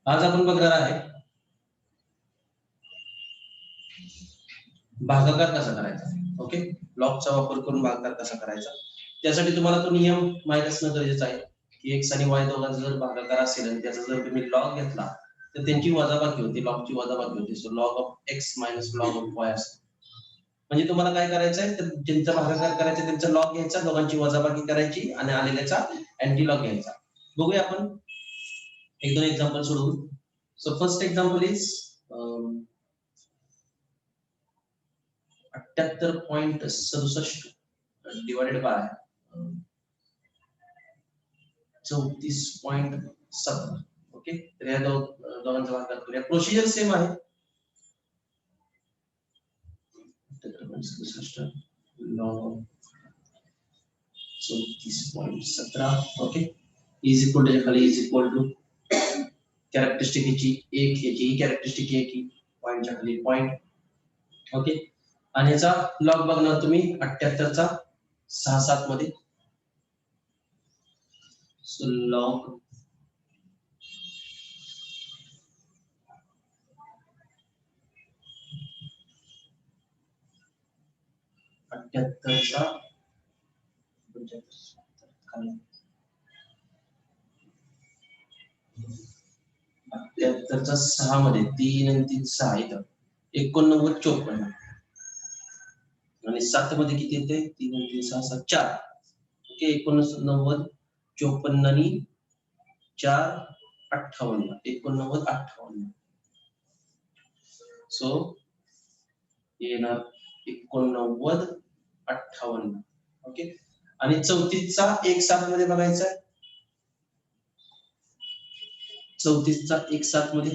आज आपण बघणार आहे भागाकार कसा करायचा. ओके, लॉगचा वापर करून भागाकार कसा करायचा. त्यासाठी तुम्हाला तो नियम माहित असणं गरजेचं आहे की x आणि y दोघांचा जर भागाकार असेल आणि त्याचा जर तुम्ही लॉग घेतला तर त्यांची वजाबाकी होते, लॉगची वजाबाकी होते. So log of x minus log of y असते. म्हणजे तुम्हाला काय करायचंय तर ज्यांचा भागाकार करायचा त्यांचा लॉग घ्यायचा, दोघांची वजाबाकी करायची आणि आलेल्याचा अँटी लॉग घ्यायचा. बघूया आपण एक दोन एक्झाम्पल सोडवून. So first example is 78.67 divided by 34.17. Okay, तर या दोघांचा भागाकार करूया. प्रोसिजर सेम आहे. 68.67 log 34.17. Okay, is equal to खाली इज इक्वल टू कॅरेक्टरिस्टिक याची एक, याची कॅरेक्टरिस्टिक एक, पॉइंटच्या खाली पॉइंट. ओके, आणि याचा लॉग बघणार तुम्ही 78 चा 6-7 मध्ये. सो लॉग 78 चा 78 चा 6 मध्ये 3 आणि 3 6 इथं 89-54. आणि 7 मध्ये किती येते? 3 आणि 3 6 7 4. ओके, 89-54 आणि 4 58. 89-58. सो येणार 89-58. ओके, आणि 34 चा 1-7 मध्ये बघायचा आहे. 34 चा 1-7 मध्ये.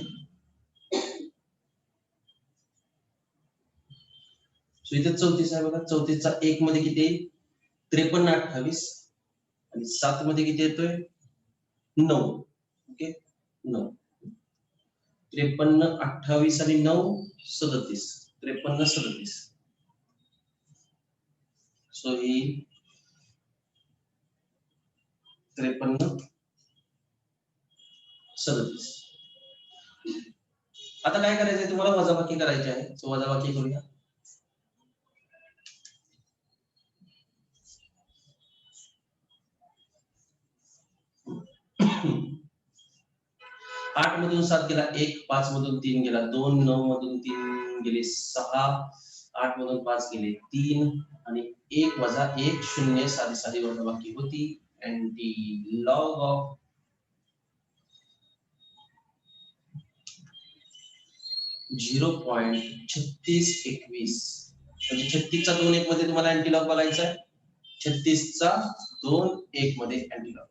सो इथे 34 आहे बघा. 34 चा 1 मध्ये किती येईल? 53-28. आणि 7 मध्ये किती येतोय? 9. ओके, 9. 53-28 आणि 9 37. 53-37. सो ही 53-37. आता काय करायचंय तुम्हाला? वजाबाकी करायची आहे. सो वजाबाकी करूया. 8 मधून 7 गेला 1, 5 मधून 3 गेला 2, 9 मधून 3 गेले 6, 8 मधून 5 गेले 3 आणि 1 वजा 1 0 साधी साधी वजाबाकी होती. Anti log of 0.3621. म्हणजे 36 चा 2 1 मध्ये तुम्हाला अँटी लॉग बघायचा आहे. 36 चा 2 1 मध्ये अँटी लॉग.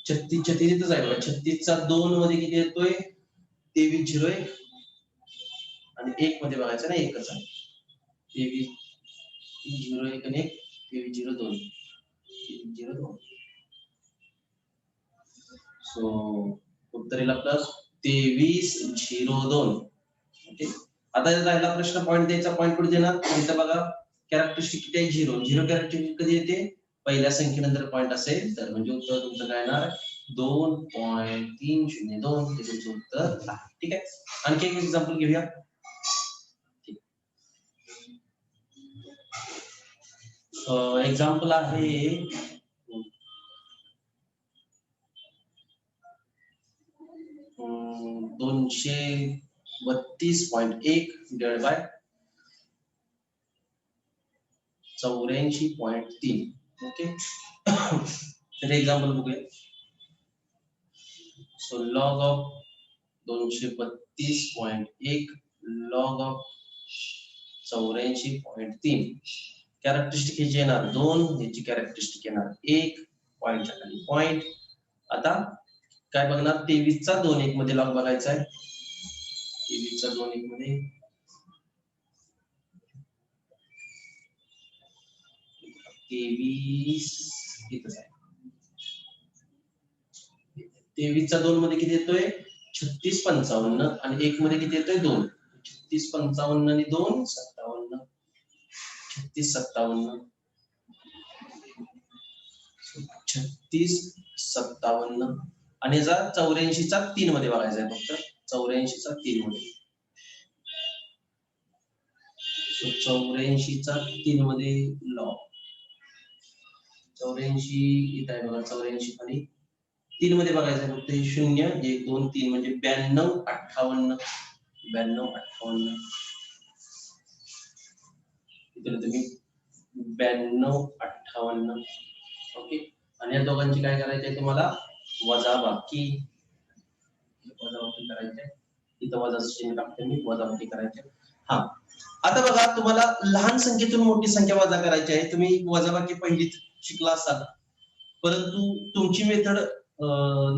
36 36 इथंच आहे बघा. 36 चा 2 मध्ये किती येतोय? 23-01. आणि 1 मध्ये बघायचं ना, एकच आहे. 23-01 आणि 1 23-02. 23-02. सो उत्तर येईल आपलं 23-02. ओके, आता राहिला प्रश्न पॉइंट द्यायचा. पॉइंट कुठे देणार? इथं बघा कॅरेक्टरिस्टिक किती आहे? 0. 0 कॅरेक्टरिस्टिक कधी येते? पहिल्या संख्येनंतर पॉइंट असेल तर. म्हणजे उत्तर तुमचं काय येणार? 2.302. हे तुमचं उत्तर आहे. ठीक आहे, आणखी एक एक्झाम्पल घेऊया. एक्झाम्पल आहे 232.1 डिवाइड बाय 84.3. ओके, तर एक्झाम्पल बघूया. So log of 232.1 log of 84.3. Characteristic ह्याची येणार 2, ह्याची कॅरेक्टरिस्टिक येणार 1, पॉइंटच्या खाली पॉइंट. आता काय बघणार? 23 चा 2 1 मध्ये लॉग बघायचा आहे. 23 चा 2 1 मध्ये 23 इथंच आहे. 23 चा 2 मध्ये किती येतोय? 36-55. आणि 1 मध्ये किती येतोय? 2. 36-55 आणि 2 57. 36-57. 36 57 आणि याचा 84चा 3 मध्ये बघायचा आहे फक्त 84चा 3 मध्ये 84चा 3 मध्ये लॉग 84 इथं आहे बघा 84 खाली 3 मध्ये बघायचं आहे फक्त 0 1 2 3 म्हणजे 92 58 92 58 इथे तुम्ही 92 58 ओके आणि या दोघांची काय करायची आहे तुम्हाला वजाबाकी करायची आहे इथं वजाचं चिन्ह टाकते मी वजाबाकी करायची आहे हा आता बघा तुम्हाला लहान संख्येतून मोठी संख्या वजा करायची आहे तुम्ही वजाबाकी पहिलीत शिकला असाल परंतु तुमची मेथड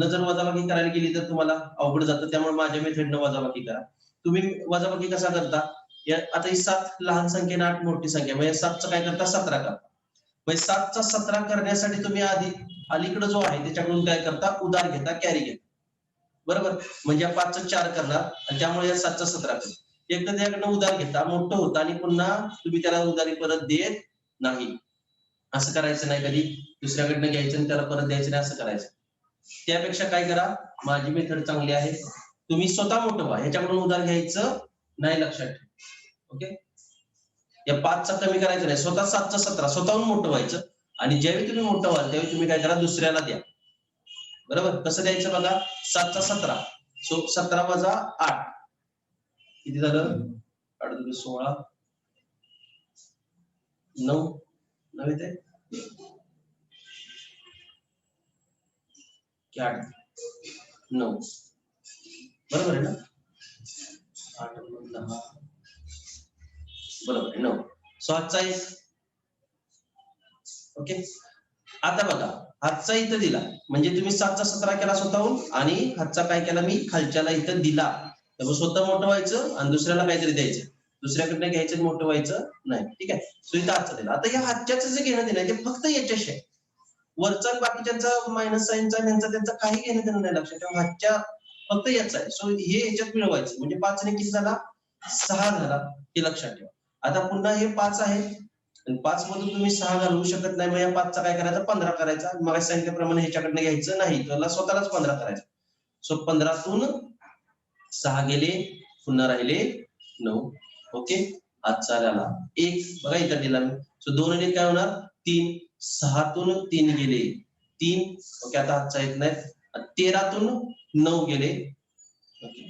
जर वजाबाकी करायला गेली तर तुम्हाला अवघड जातं त्यामुळे माझ्या मेथडनं वजाबाकी करा तुम्ही वजाबाकी कसा करता आता ही 7 लहान संख्येने 8 मोठी संख्या म्हणजे 7चं काय करता 17 करता म्हणजे 7चा 17 करण्यासाठी तुम्ही आधी अलीकडे जो आहे त्याच्याकडून काय करता उधार घेता कॅरी घेता बरोबर म्हणजे या 5चं 4 करणार आणि त्यामुळे या 7चा 17 करता एकदा त्याकडनं उधार घेता मोठं होतं आणि पुन्हा तुम्ही त्याला उधारी परत देत नाही असं करायचं नाही कधी दुसऱ्याकडनं घ्यायचं आणि त्याला परत द्यायचं नाही असं करायचं त्यापेक्षा काय करा माझी मेथड चांगली आहे तुम्ही स्वतः मोठं व्हा ह्याच्याकडून उधार घ्यायचं नाही लक्षात ठेवा ओके या 5चा कमी करायचं नाही स्वतः 7चा 17 स्वतःहून मोठं व्हायचं आणि ज्यावेळी तुम्ही मोठं व्हाल त्यावेळी तुम्ही काय करा दुसऱ्याला द्या बरोबर कसं द्यायचं बघा 7चा 17 सो 17 वजा 8 किती झालं 8 16 9 9 येते 8 9 बरोबर आहे ना 8 10 बरोबर आहे 9 सो हातचा एक ओके आता बघा हातचा इथं दिला म्हणजे तुम्ही 7चा 17 केला स्वतःहून आणि हातचा काय केला मी खालच्याला इथं दिला त्यामुळे स्वतः मोठं व्हायचं आणि दुसऱ्याला काहीतरी द्यायचं दुसऱ्याकडनं घ्यायचं मोठं व्हायचं नाही ठीक आहे सो इथं हातचा दिला आता या हातच्याचं जे घेणं देणं ते फक्त याच्याशी आहे वरचा बाकीच्यांचा मायनस साईनचा त्यांचा त्यांचा काही घेणं देणं नाही लक्षात ठेवा हातच्या फक्त याचा आहे सो हे याच्यात मिळवायचं म्हणजे 5 ने किती झाला 6 झाला हे लक्षात ठेवा आता पुन्हा हे 5 आहे आणि 5 मधून तुम्ही 6 घालवू शकत नाही मग या 5चा काय करायचा 15 करायचा मग सांगितल्याप्रमाणे ह्याच्याकडनं घ्यायचं नाही त्याला स्वतःलाच 15 करायचं सो 15तून 6 गेले पुन्हा राहिले 9 ओके हातचा आला 1 बघा इथं दिला मी सो 2 आणि काय होणार 3 6तून 3 गेले 3 ओके आता हातचा येत नाही 13तून 9 गेले ओके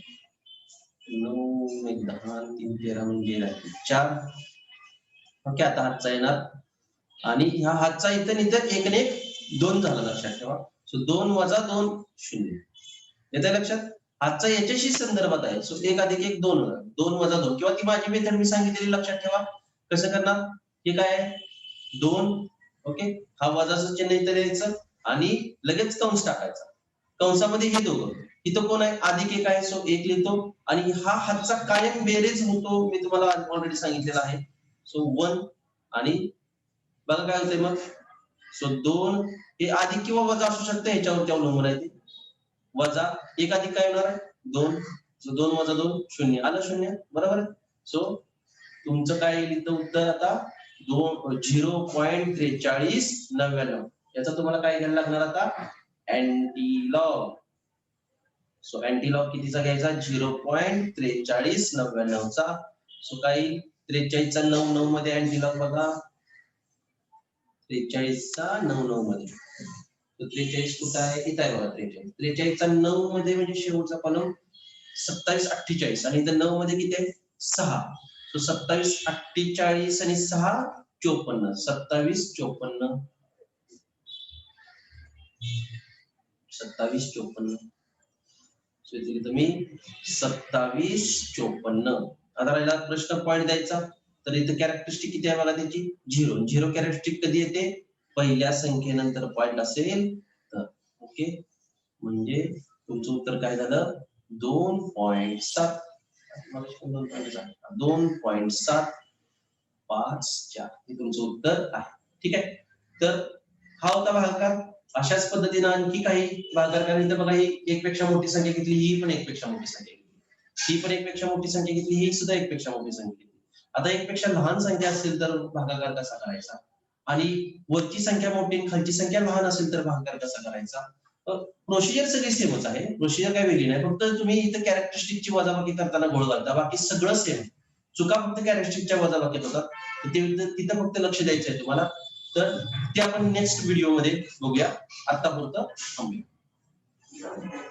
9 1 10 3 13 म्हणजे 4 ओके आता हातचा येणार आणि ह्या हातचा इथं इथं 1 ने 2 झाला लक्षात ठेवा सो 2 वजा 2 0 येते लक्षात हातचा याच्याशी संदर्भात आहे सो 1 अधिक 1 2 होणार 2 वजा 2 किंवा ती माझी मेथड मी सांगितलेली लक्षात ठेवा कसं करणार हे काय आहे 2 ओके हा वजाचं चिन्ह इथं द्यायचं आणि लगेच कंस टाकायचा कंसामध्ये हे दोघं इथं कोण आहे अधिक 1 आहे सो 1 लिहितो आणि हा हातचा कायम बेरीज होतो मी तुम्हाला ऑलरेडी सांगितलेला आहे सो 1 आणि बघा काय होतंय मग सो 2 हे अधिक किंवा वजा असू शकतं ह्याच्यावरती अवलंबून आहे ते वजा 1 अधिक काय होणार आहे 2 सो 2 वजा 2 0 आलं 0 बरोबर आहे सो तुमचं काय येईल इथं उत्तर आता 0.4399 याचा तुम्हाला काय घ्यायला लागणार आता अँटीलॉग सो अँटीलॉग कितीचा घ्यायचा 0.4399 चा सो काही 43 चा 9 9 मध्ये अँटीलॉग बघा 43 चा 9 9 मध्ये तो 43 कुठं आहे इथं आहे बघा 43 43 चा 9 मध्ये म्हणजे शेवटचा कॉलम 27 48 आणि इथं 9 मध्ये किती आहे 6 सो 27 48 आणि 6 54 27 54 27 54 सो इथे तुम्ही 27 54 आता राहिला प्रश्न पॉइंट द्यायचा तर इथे कॅरेक्टरिस्टिक किती आहे बघा त्याची 0 0 कॅरेक्टरिस्टिक कधी येते पहिल्या संख्येनंतर पॉइंट असेल तर ओके म्हणजे तुमचं उत्तर काय झालं 2.7 2.754 हे तुमचं उत्तर आहे ठीक आहे तर हा होता भागाकार अशाच पद्धतीने आणखी काही भागाकार इथं बघा ही एक पेक्षा मोठी संख्या घेतली ही पण एक पेक्षा मोठी संख्या घेतली ही पण एक पेक्षा मोठी संख्या घेतली ही सुद्धा एक पेक्षा मोठी संख्या घेतली आता एक पेक्षा लहान संख्या असेल तर भागाकार कसा करायचा आणि वरची संख्या मोठी आणि खालची संख्या लहान असेल तर भागाकार कसा करायचा. प्रोसिजर सगळी सेमच आहे, प्रोसिजर काही वेगळी नाही, फक्त तुम्ही इथं कॅरेक्टरिस्टिकची वजाबाकी करताना घोळ घालता, बाकी सगळं सेम. चुका फक्त कॅरेक्टरिस्टिकच्या वजाबाकीत होतात, तिथं फक्त लक्ष द्यायचं आहे तुम्हाला. तर ते आपण नेक्स्ट व्हिडिओमध्ये बघूया. आतापुरतं थांबूया.